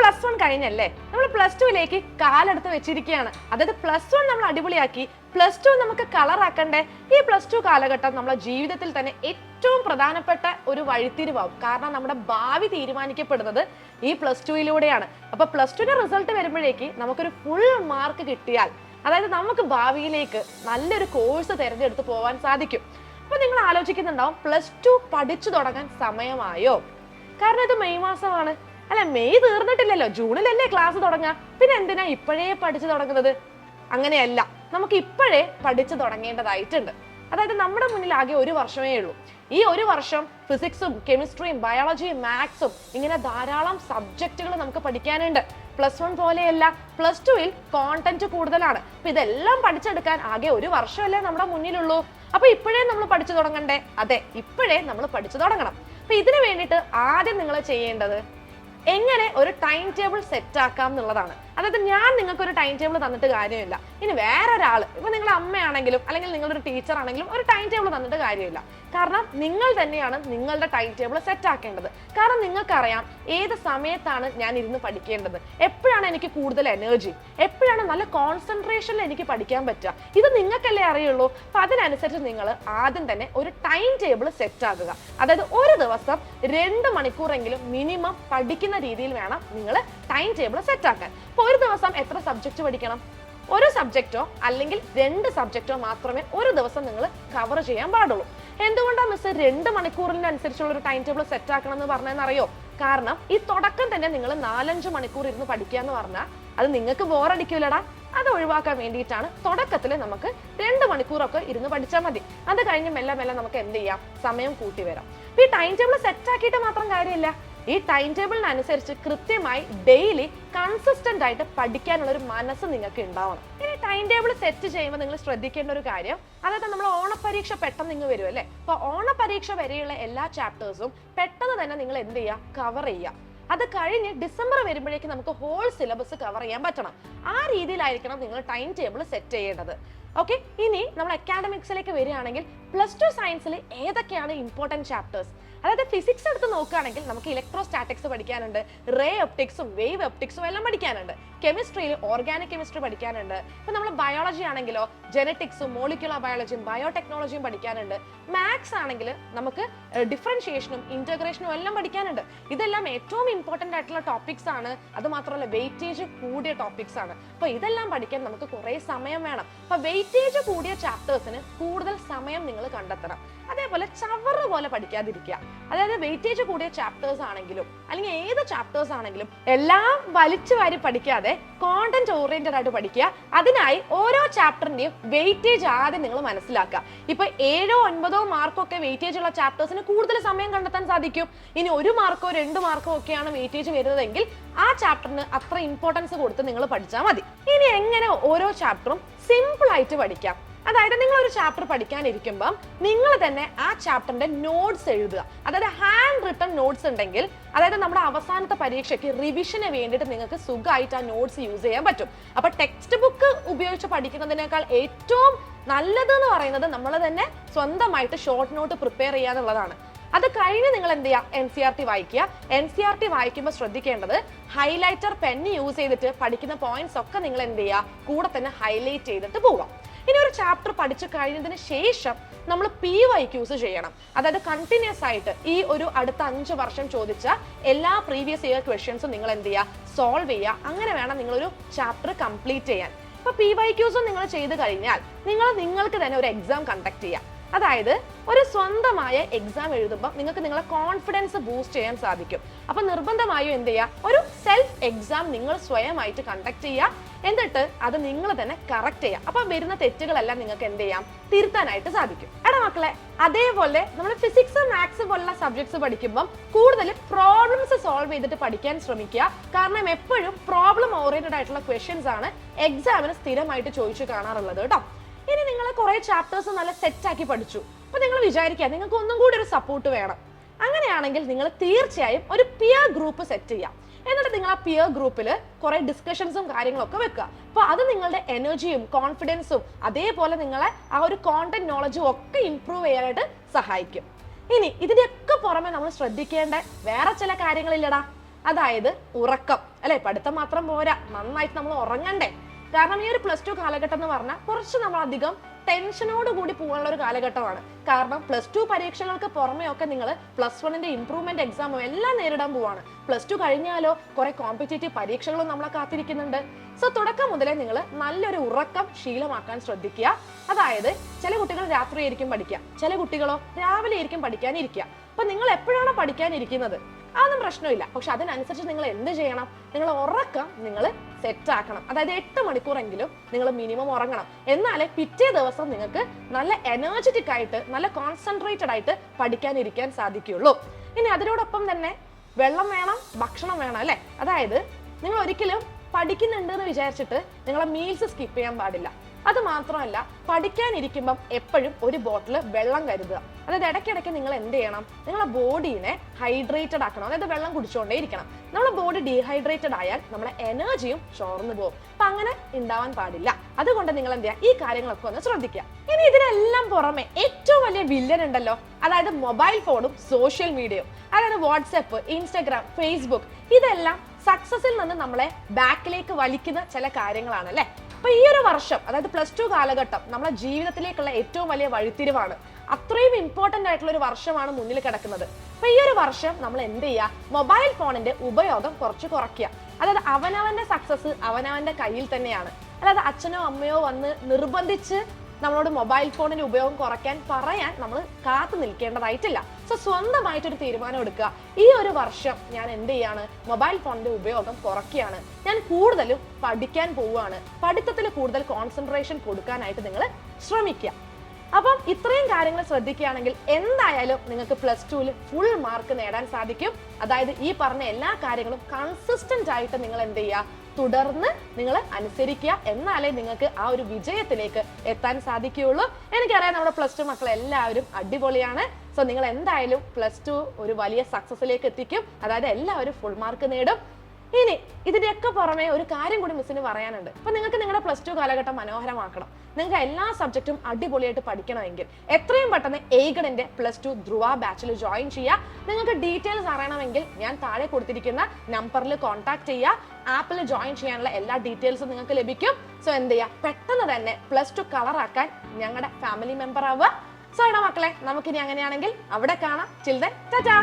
+1 കഴിഞ്ഞല്ലേ, നമ്മൾ +2ലേക്ക് കാലെടുത്ത് വെച്ചിരിക്കുകയാണ്. അതായത് +1 നമ്മൾ അടിപൊളിയാക്കി, +2 നമുക്ക് കളറാക്കണ്ടേ. ഈ +2 കാലഘട്ടം നമ്മുടെ ജീവിതത്തിൽ തന്നെ ഏറ്റവും പ്രധാനപ്പെട്ട ഒരു വഴിത്തിരിവാകും. കാരണം നമ്മുടെ ഭാവി തീരുമാനിക്കപ്പെടുന്നത് ഈ +2യിലൂടെയാണ്. അപ്പൊ +2ന്റെ റിസൾട്ട് വരുമ്പോഴേക്ക് നമുക്കൊരു ഫുൾ മാർക്ക് കിട്ടിയാൽ, അതായത് നമുക്ക് ഭാവിയിലേക്ക് നല്ലൊരു കോഴ്സ് തിരഞ്ഞെടുത്ത് പോകാൻ സാധിക്കും. അപ്പൊ നിങ്ങൾ ആലോചിക്കുന്നുണ്ടാവും, +2 പഠിച്ചു തുടങ്ങാൻ സമയമായോ? കാരണം ഇത് മെയ് മാസമാണ്, അല്ല മെയ് തീർന്നിട്ടില്ലല്ലോ, ജൂണിലല്ലേ ക്ലാസ് തുടങ്ങുക, പിന്നെ എന്തിനാ ഇപ്പോഴേ പഠിച്ചു തുടങ്ങുന്നത്? അങ്ങനെയല്ല, നമുക്ക് ഇപ്പോഴേ പഠിച്ചു തുടങ്ങേണ്ടതായിട്ടുണ്ട്. അതായത് നമ്മുടെ മുന്നിൽ ആകെ ഒരു വർഷമേ ഉള്ളൂ. ഈ ഒരു വർഷം ഫിസിക്സും കെമിസ്ട്രിയും ബയോളജിയും മാത്സും ഇങ്ങനെ ധാരാളം സബ്ജക്റ്റുകൾ നമുക്ക് പഠിക്കാനുണ്ട്. +1 പോലെയല്ല, +2ൽ കോണ്ടന്റ് കൂടുതലാണ്. അപ്പൊ ഇതെല്ലാം പഠിച്ചെടുക്കാൻ ആകെ ഒരു വർഷമല്ലേ നമ്മുടെ മുന്നിലുള്ളൂ. അപ്പൊ ഇപ്പോഴേ നമ്മൾ പഠിച്ചു തുടങ്ങണ്ടേ? അതെ, ഇപ്പോഴേ നമ്മൾ പഠിച്ചു തുടങ്ങണം. അപ്പൊ ഇതിനു വേണ്ടിയിട്ട് ആദ്യം നിങ്ങൾ ചെയ്യേണ്ടത് എങ്ങനെ ഒരു ടൈം ടേബിൾ സെറ്റ് ആക്കാം എന്നുള്ളതാണ്. അതായത് ഞാൻ നിങ്ങൾക്ക് ഒരു ടൈം ടേബിൾ തന്നിട്ട് കാര്യമില്ല. ഇനി വേറൊരാൾ, ഇപ്പൊ നിങ്ങളുടെ അമ്മയാണെങ്കിലും അല്ലെങ്കിൽ നിങ്ങളൊരു ടീച്ചർ ആണെങ്കിലും ഒരു ടൈം ടേബിൾ തന്നിട്ട് കാര്യമില്ല. കാരണം നിങ്ങൾ തന്നെയാണ് നിങ്ങളുടെ ടൈം ടേബിൾ സെറ്റ് ആക്കേണ്ടത്. കാരണം നിങ്ങൾക്കറിയാം ഏത് സമയത്താണ് ഞാൻ ഇരുന്ന് പഠിക്കേണ്ടത്, എപ്പോഴാണ് എനിക്ക് കൂടുതൽ എനർജി, എപ്പോഴാണ് നല്ല കോൺസെൻട്രേഷനിൽ എനിക്ക് പഠിക്കാൻ പറ്റുക, ഇത് നിങ്ങൾക്കല്ലേ അറിയുള്ളൂ. അപ്പൊ അതിനനുസരിച്ച് നിങ്ങൾ ആദ്യം തന്നെ ഒരു ടൈം ടേബിൾ സെറ്റ് ആക്കുക. അതായത് ഒരു ദിവസം 2 മണിക്കൂറെങ്കിലും മിനിമം പഠിക്കുന്ന രീതിയിൽ വേണം നിങ്ങൾ ടൈം ടേബിൾ സെറ്റ് ആക്കാൻ. അപ്പൊ ഒരു ദിവസം എത്ര സബ്ജക്ട് പഠിക്കണം? ഒരു സബ്ജക്റ്റോ അല്ലെങ്കിൽ 2 സബ്ജക്റ്റോ മാത്രമേ ഒരു ദിവസം നിങ്ങൾ കവർ ചെയ്യാൻ പാടുള്ളൂ. എന്തുകൊണ്ടാണ് മിസ് 2 മണിക്കൂറിനനുസരിച്ചുള്ള ഒരു ടൈം ടേബിൾ സെറ്റ് ആക്കണം എന്ന് പറഞ്ഞതെന്നറിയോ? കാരണം ഈ തുടക്കം തന്നെ നിങ്ങൾ 4-5 മണിക്കൂർ ഇരുന്ന് പഠിക്കുക എന്ന് പറഞ്ഞാൽ അത് നിങ്ങൾക്ക് ബോറടിക്കൂലടാ. അത് ഒഴിവാക്കാൻ വേണ്ടിയിട്ടാണ് തുടക്കത്തിൽ നമുക്ക് 2 മണിക്കൂറൊക്കെ ഇരുന്ന് പഠിച്ചാൽ മതി. അത് കഴിഞ്ഞ് മെല്ലെ മെല്ലെ നമുക്ക് എന്ത് ചെയ്യാം, സമയം കൂട്ടി വരാം. അപ്പൊ ഈ ടൈം ടേബിൾ സെറ്റ് ആക്കിയിട്ട് മാത്രം കാര്യമില്ല. ഈ ടൈം ടേബിളിനനുസരിച്ച് കൃത്യമായി ഡെയിലി കൺസിസ്റ്റന്റ് ആയിട്ട് പഠിക്കാനുള്ള ഒരു മനസ്സ് നിങ്ങൾക്ക് ഉണ്ടാവണം. ഇനി ടൈം ടേബിൾ സെറ്റ് ചെയ്യുമ്പോൾ നിങ്ങൾ ശ്രദ്ധിക്കേണ്ട ഒരു കാര്യം, അതായത് നമ്മൾ ഓണപരീക്ഷ പെട്ടെന്ന് നിങ്ങൾ വരും അല്ലേ. അപ്പൊ ഓണപരീക്ഷ വരെയുള്ള എല്ലാ ചാപ്റ്റേഴ്സും പെട്ടെന്ന് തന്നെ നിങ്ങൾ എന്ത് ചെയ്യുക, കവർ ചെയ്യുക. അത് കഴിഞ്ഞ് ഡിസംബർ വരുമ്പോഴേക്ക് നമുക്ക് ഹോൾ സിലബസ് കവർ ചെയ്യാൻ പറ്റണം. ആ രീതിയിലായിരിക്കണം നിങ്ങൾ ടൈം ടേബിൾ സെറ്റ് ചെയ്യേണ്ടത്. ഓക്കെ, ഇനി നമ്മൾ അക്കാഡമിക്സിലേക്ക് വരികയാണെങ്കിൽ +2 സയൻസിൽ ഏതൊക്കെയാണ് ഇമ്പോർട്ടൻറ്റ് ചാപ്റ്റേഴ്സ്? അതായത് ഫിസിക്സ് എടുത്ത് നോക്കുകയാണെങ്കിൽ നമുക്ക് ഇലക്ട്രോസ്റ്റാറ്റിക്സ് പഠിക്കാനുണ്ട്, റേ ഒപ്റ്റിക്സും വേവ് ഒപ്റ്റിക്സും എല്ലാം പഠിക്കാനുണ്ട്. കെമിസ്ട്രിയിൽ ഓർഗാനിക് കെമിസ്ട്രി പഠിക്കാനുണ്ട്. ഇപ്പൊ നമ്മൾ ബയോളജി ആണെങ്കിലോ ജെനറ്റിക്സും മോളിക്യുലർ ബയോളജിയും ബയോടെക്നോളജിയും പഠിക്കാനുണ്ട്. മാത്സ് ആണെങ്കിൽ നമുക്ക് ഡിഫറൻഷിയേഷനും ഇന്റഗ്രേഷനും എല്ലാം പഠിക്കാനുണ്ട്. ഇതെല്ലാം ഏറ്റവും ഇമ്പോർട്ടന്റ് ആയിട്ടുള്ള ടോപ്പിക്സ് ആണ്. അത് മാത്രമല്ല വെയിറ്റേജ് കൂടിയ ടോപ്പിക്സ് ആണ്. അപ്പൊ ഇതെല്ലാം പഠിക്കാൻ നമുക്ക് കുറെ സമയം വേണം. അപ്പൊ വെയിറ്റേജ് കൂടിയ ചാപ്റ്റേഴ്സിന് കൂടുതൽ സമയം നിങ്ങൾ കണ്ടെത്തണം. അതേപോലെ ചവറ് പോലെ പഠിക്കാതിരിക്കുക. അതായത് വെയിറ്റേജ് കൂടിയ ചാപ്റ്റേഴ്സ് ആണെങ്കിലും അല്ലെങ്കിൽ ഏത് ചാപ്റ്റേഴ്സ് ആണെങ്കിലും എല്ലാം വലിച്ചു വാരി പഠിക്കാതെ കോണ്ടന്റ് ഓറിയന്റഡ് ആയിട്ട് പഠിക്കുക. അതിനായി ഓരോ ചാപ്റ്ററിന്റെയും വെയിറ്റേജ് ആദ്യം നിങ്ങൾ മനസ്സിലാക്കുക. ഇപ്പൊ 7-9 മാർക്കൊക്കെ വെയിറ്റേജ് ഉള്ള ചാപ്റ്റേഴ്സിന് കൂടുതൽ സമയം കണ്ടെത്താൻ സാധിക്കും. ഇനി 1 മാർക്കോ 2 മാർക്കോ ഒക്കെയാണ് വെയിറ്റേജ് വരുന്നതെങ്കിൽ ആ ചാപ്റ്ററിന് അത്ര ഇമ്പോർട്ടൻസ് കൊടുത്ത് നിങ്ങൾ പഠിച്ചാൽ മതി. ഇനി എങ്ങനെ ഓരോ ചാപ്റ്ററും സിമ്പിൾ ആയിട്ട് പഠിക്കാം? അതായത് നിങ്ങൾ ഒരു ചാപ്റ്റർ പഠിക്കാനിരിക്കുമ്പം നിങ്ങൾ തന്നെ ആ ചാപ്റ്ററിന്റെ നോട്ട്സ് എഴുതുക. അതായത് ഹാൻഡ് റിട്ടൺ നോട്ട്സ് ഉണ്ടെങ്കിൽ, അതായത് നമ്മുടെ അവസാനത്തെ പരീക്ഷയ്ക്ക് റിവിഷന് വേണ്ടിയിട്ട് നിങ്ങൾക്ക് സുഖമായിട്ട് ആ നോട്ട്സ് യൂസ് ചെയ്യാൻ പറ്റും. അപ്പൊ ടെക്സ്റ്റ് ബുക്ക് ഉപയോഗിച്ച് പഠിക്കുന്നതിനേക്കാൾ ഏറ്റവും നല്ലത് എന്ന് പറയുന്നത് നമ്മൾ തന്നെ സ്വന്തമായിട്ട് ഷോർട്ട് നോട്ട് പ്രിപ്പയർ ചെയ്യുക എന്നുള്ളതാണ്. അത് കഴിഞ്ഞ് നിങ്ങൾ എന്ത് ചെയ്യുക, NCERT വായിക്കുക. NCERT വായിക്കുമ്പോൾ ശ്രദ്ധിക്കേണ്ടത് ഹൈലൈറ്റർ പെന്ന് യൂസ് ചെയ്തിട്ട് പഠിക്കുന്ന പോയിന്റ്സ് ഒക്കെ നിങ്ങൾ എന്ത് ചെയ്യുക, കൂടെ തന്നെ ഹൈലൈറ്റ് ചെയ്തിട്ട് പോവാം. ഇനി ഒരു ചാപ്റ്റർ പഠിച്ചു കഴിഞ്ഞതിന് ശേഷം നമ്മൾ PYQs ചെയ്യണം. അതായത് കണ്ടിന്യൂസ് ആയിട്ട് ഈ ഒരു അടുത്ത 5 വർഷം ചോദിച്ച എല്ലാ പ്രീവിയസ് ഇയർ ക്വസ്റ്റ്യൻസും നിങ്ങൾ എന്ത് ചെയ്യുക, സോൾവ് ചെയ്യുക. അങ്ങനെ വേണം നിങ്ങളൊരു ചാപ്റ്റർ കംപ്ലീറ്റ് ചെയ്യാൻ. ഇപ്പൊ PYQs നിങ്ങൾ ചെയ്ത് കഴിഞ്ഞാൽ നിങ്ങൾക്ക് തന്നെ ഒരു എക്സാം കണ്ടക്ട് ചെയ്യാം. അതായത് ഒരു സ്വന്തമായ എക്സാം എഴുതുമ്പോൾ നിങ്ങൾക്ക് നിങ്ങളെ കോൺഫിഡൻസ് ബൂസ്റ്റ് ചെയ്യാൻ സാധിക്കും. അപ്പൊ നിർബന്ധമായും എന്ത് ചെയ്യുക, ഒരു സെൽഫ് എക്സാം നിങ്ങൾ സ്വയമായിട്ട് കണ്ടക്ട് ചെയ്യുക. എന്നിട്ട് അത് നിങ്ങൾ തന്നെ കറക്റ്റ് ചെയ്യുക. അപ്പൊ വരുന്ന തെറ്റുകളെല്ലാം നിങ്ങൾക്ക് എന്ത് ചെയ്യാം, തിരുത്താനായിട്ട് സാധിക്കും. എടാ മക്കളെ, അതേപോലെ നമ്മൾ ഫിസിക്സ് മാത്സ് പോലുള്ള സബ്ജക്ട്സ് പഠിക്കുമ്പോൾ കൂടുതൽ പ്രോബ്ലംസ് സോൾവ് ചെയ്തിട്ട് പഠിക്കാൻ ശ്രമിക്കുക. കാരണം എപ്പോഴും പ്രോബ്ലം ഓറിയന്റഡ് ആയിട്ടുള്ള ക്വസ്റ്റ്യൻസ് ആണ് എക്സാമിന് സ്ഥിരമായിട്ട് ചോദിച്ചു കാണാറുള്ളത് കേട്ടോ. ഇനി നിങ്ങൾ കുറെ ചാപ്റ്റേഴ്സ് നല്ല സെറ്റ് ആക്കി പഠിച്ചു. അപ്പൊ നിങ്ങൾ വിചാരിക്കുക നിങ്ങൾക്ക് ഒന്നും കൂടി ഒരു സപ്പോർട്ട് വേണം. അങ്ങനെയാണെങ്കിൽ നിങ്ങൾ തീർച്ചയായും ഒരു പിയർ ഗ്രൂപ്പ് സെറ്റ് ചെയ്യാം. എന്നിട്ട് നിങ്ങൾ ആ പിയർ ഗ്രൂപ്പിൽ കുറെ ഡിസ്കഷൻസും കാര്യങ്ങളൊക്കെ വെക്കുക. അപ്പൊ അത് നിങ്ങളുടെ എനർജിയും കോൺഫിഡൻസും അതേപോലെ നിങ്ങളെ ആ ഒരു കോണ്ടന്റ് നോളജും ഒക്കെ ഇംപ്രൂവ് ചെയ്യാനായിട്ട് സഹായിക്കും. ഇനി ഇതിന്റെയൊക്കെ പുറമെ നമ്മൾ ശ്രദ്ധിക്കേണ്ട വേറെ ചില കാര്യങ്ങളില്ലടാ. അതായത് ഉറക്കം അല്ലെ. പഠിത്തം മാത്രം പോരാ, നന്നായിട്ട് നമ്മൾ ഉറങ്ങണ്ടേ. കാരണം ഈ ഒരു +2 കാലഘട്ടം എന്ന് പറഞ്ഞാൽ കുറച്ച് നമ്മൾ അധികം ടെൻഷനോട് കൂടി പോകാനുള്ള ഒരു കാലഘട്ടമാണ്. കാരണം +2 പരീക്ഷകൾക്ക് പുറമെ ഒക്കെ നിങ്ങൾ +1ന്റെ ഇംപ്രൂവ്മെന്റ് എക്സാമും എല്ലാം നേരിടാൻ പോവാണ്. +2 കഴിഞ്ഞാലോ കുറെ കോമ്പറ്റേറ്റീവ് പരീക്ഷകളും നമ്മളെ കാത്തിരിക്കുന്നുണ്ട്. സോ തുടക്കം മുതലേ നിങ്ങൾ നല്ലൊരു ഉറക്കം ശീലമാക്കാൻ ശ്രദ്ധിക്കുക. അതായത് ചില കുട്ടികൾ രാത്രി ആയിരിക്കും പഠിക്കുക, ചില കുട്ടികളോ രാവിലെ ആയിരിക്കും പഠിക്കാനിരിക്കുക. അപ്പൊ നിങ്ങൾ എപ്പോഴാണ് പഠിക്കാനിരിക്കുന്നത് അതൊന്നും പ്രശ്നമില്ല. പക്ഷെ അതിനനുസരിച്ച് നിങ്ങൾ എന്ത് ചെയ്യണം, നിങ്ങൾ ഉറക്കം നിങ്ങൾ സെറ്റ് ആക്കണം. അതായത് 8 മണിക്കൂറെങ്കിലും നിങ്ങൾ മിനിമം ഉറങ്ങണം. എന്നാലേ പിറ്റേ ദിവസം നിങ്ങൾക്ക് നല്ല എനർജറ്റിക് ആയിട്ട് നല്ല കോൺസെൻട്രേറ്റഡ് ആയിട്ട് പഠിക്കാനിരിക്കാൻ സാധിക്കുകയുള്ളൂ. ഇനി അതിനോടൊപ്പം തന്നെ വെള്ളം വേണം, ഭക്ഷണം വേണം അല്ലെ. അതായത് നിങ്ങൾ ഒരിക്കലും പഠിക്കുന്നുണ്ട് എന്ന് വിചാരിച്ചിട്ട് നിങ്ങളെ മീൽസ് സ്കിപ്പ് ചെയ്യാൻ പാടില്ല. അത് മാത്രമല്ല, പഠിക്കാനിരിക്കുമ്പം എപ്പോഴും ഒരു ബോട്ടിൽ വെള്ളം കരുതുക. അതായത് ഇടയ്ക്കിടയ്ക്ക് നിങ്ങൾ എന്ത് ചെയ്യണം, നിങ്ങളെ ബോഡീനെ ഹൈഡ്രേറ്റഡ് ആക്കണം. അതായത് വെള്ളം കുടിച്ചുകൊണ്ടേ ഇരിക്കണം. നമ്മളെ ബോഡി ഡീഹൈഡ്രേറ്റഡ് ആയാൽ നമ്മളെ എനർജിയും ചോർന്നു പോകും. അപ്പൊ അങ്ങനെ ഉണ്ടാവാൻ പാടില്ല. അതുകൊണ്ട് നിങ്ങൾ എന്ത് ചെയ്യുക, ഈ കാര്യങ്ങളൊക്കെ ഒന്ന് ശ്രദ്ധിക്കുക. ഇനി ഇതിനെല്ലാം പുറമെ ഏറ്റവും വലിയ വില്ലൻ ഉണ്ടല്ലോ, അതായത് മൊബൈൽ ഫോണും സോഷ്യൽ മീഡിയയും. അതായത് വാട്സ്ആപ്പ്, ഇൻസ്റ്റാഗ്രാം, ഫേസ്ബുക്ക്, ഇതെല്ലാം സക്സസിൽ നിന്ന് നമ്മളെ ബാക്കിലേക്ക് വലിക്കുന്ന ചില കാര്യങ്ങളാണ് അല്ലെ. അപ്പൊ ഈ ഒരു വർഷം, അതായത് +2 കാലഘട്ടം നമ്മളെ ജീവിതത്തിലേക്കുള്ള ഏറ്റവും വലിയ വഴിത്തിരിവാണ്. അത്രയും ഇമ്പോർട്ടന്റ് ആയിട്ടുള്ള ഒരു വർഷമാണ് മുന്നിൽ കിടക്കുന്നത്. അപ്പൊ ഈ ഒരു വർഷം നമ്മൾ എന്ത് ചെയ്യുക, മൊബൈൽ ഫോണിന്റെ ഉപയോഗം കുറച്ച് കുറയ്ക്കുക. അതായത് അവനവന്റെ സക്സസ് അവനവന്റെ കയ്യിൽ തന്നെയാണ്. അല്ലാതെ അച്ഛനോ അമ്മയോ വന്ന് നിർബന്ധിച്ച് നമ്മളോട് മൊബൈൽ ഫോണിന്റെ ഉപയോഗം കുറയ്ക്കാൻ പറയാൻ നമ്മൾ കാത്തു നിൽക്കേണ്ടതായിട്ടില്ല. സോ സ്വന്തമായിട്ടൊരു തീരുമാനം എടുക്കുക. ഈ ഒരു വർഷം ഞാൻ എന്ത് ചെയ്യാണ്, മൊബൈൽ ഫോണിന്റെ ഉപയോഗം കുറയ്ക്കുകയാണ്. ഞാൻ കൂടുതലും പഠിക്കാൻ പോവുകയാണ്. പഠിത്തത്തിൽ കൂടുതൽ കോൺസെൻട്രേഷൻ കൊടുക്കാനായിട്ട് നിങ്ങൾ ശ്രമിക്കുക. അപ്പം ഇത്രയും കാര്യങ്ങൾ ശ്രദ്ധിക്കുകയാണെങ്കിൽ എന്തായാലും നിങ്ങൾക്ക് +2ൽ ഫുൾ മാർക്ക് നേടാൻ സാധിക്കും. അതായത് ഈ പറഞ്ഞ എല്ലാ കാര്യങ്ങളും കൺസിസ്റ്റന്റ് ആയിട്ട് നിങ്ങൾ എന്ത് ചെയ്യുക, തുടർന്ന് നിങ്ങൾ അനുസരിക്കുക. എന്നാലേ നിങ്ങൾക്ക് ആ ഒരു വിജയത്തിലേക്ക് എത്താൻ സാധിക്കുകയുള്ളൂ. എനിക്കറിയാം നമ്മുടെ +2 മക്കൾ എല്ലാവരും അടിപൊളിയാണ്. സോ നിങ്ങൾ എന്തായാലും +2 ഒരു വലിയ സക്സസിലേക്ക് എത്തിക്കും. അതായത് എല്ലാവരും ഫുൾ മാർക്ക് നേടും. ഇനി ഇതിന്റെയൊക്കെ പുറമെ ഒരു കാര്യം കൂടി മിസ്സിന് പറയാനുണ്ട്. അപ്പൊ നിങ്ങൾക്ക് നിങ്ങളുടെ +2 കാലഘട്ടം മനോഹരമാക്കണം, നിങ്ങൾക്ക് എല്ലാ സബ്ജക്റ്റും അടിപൊളിയായിട്ട് പഠിക്കണമെങ്കിൽ എത്രയും പെട്ടെന്ന് എയ്ഗഡിന്റെ +2 ധ്രുവ ബാച്ചിൽ ജോയിൻ ചെയ്യുക. നിങ്ങൾക്ക് ഡീറ്റെയിൽസ് അറിയണമെങ്കിൽ ഞാൻ താഴെ കൊടുത്തിരിക്കുന്ന നമ്പറിൽ കോൺടാക്ട് ചെയ്യുക. ആപ്പിൽ ജോയിൻ ചെയ്യാനുള്ള എല്ലാ ഡീറ്റെയിൽസും നിങ്ങൾക്ക് ലഭിക്കും. സോ എന്ത് ചെയ്യുക, പെട്ടെന്ന് തന്നെ +2 കളറാക്കാൻ ഞങ്ങളുടെ ഫാമിലി മെമ്പർ ആവുക. സോ എടാ മക്കളെ, നമുക്കിനി അങ്ങനെയാണെങ്കിൽ അവിടെ കാണാം. ചിൽ ദെൻ ടാറ്റാ.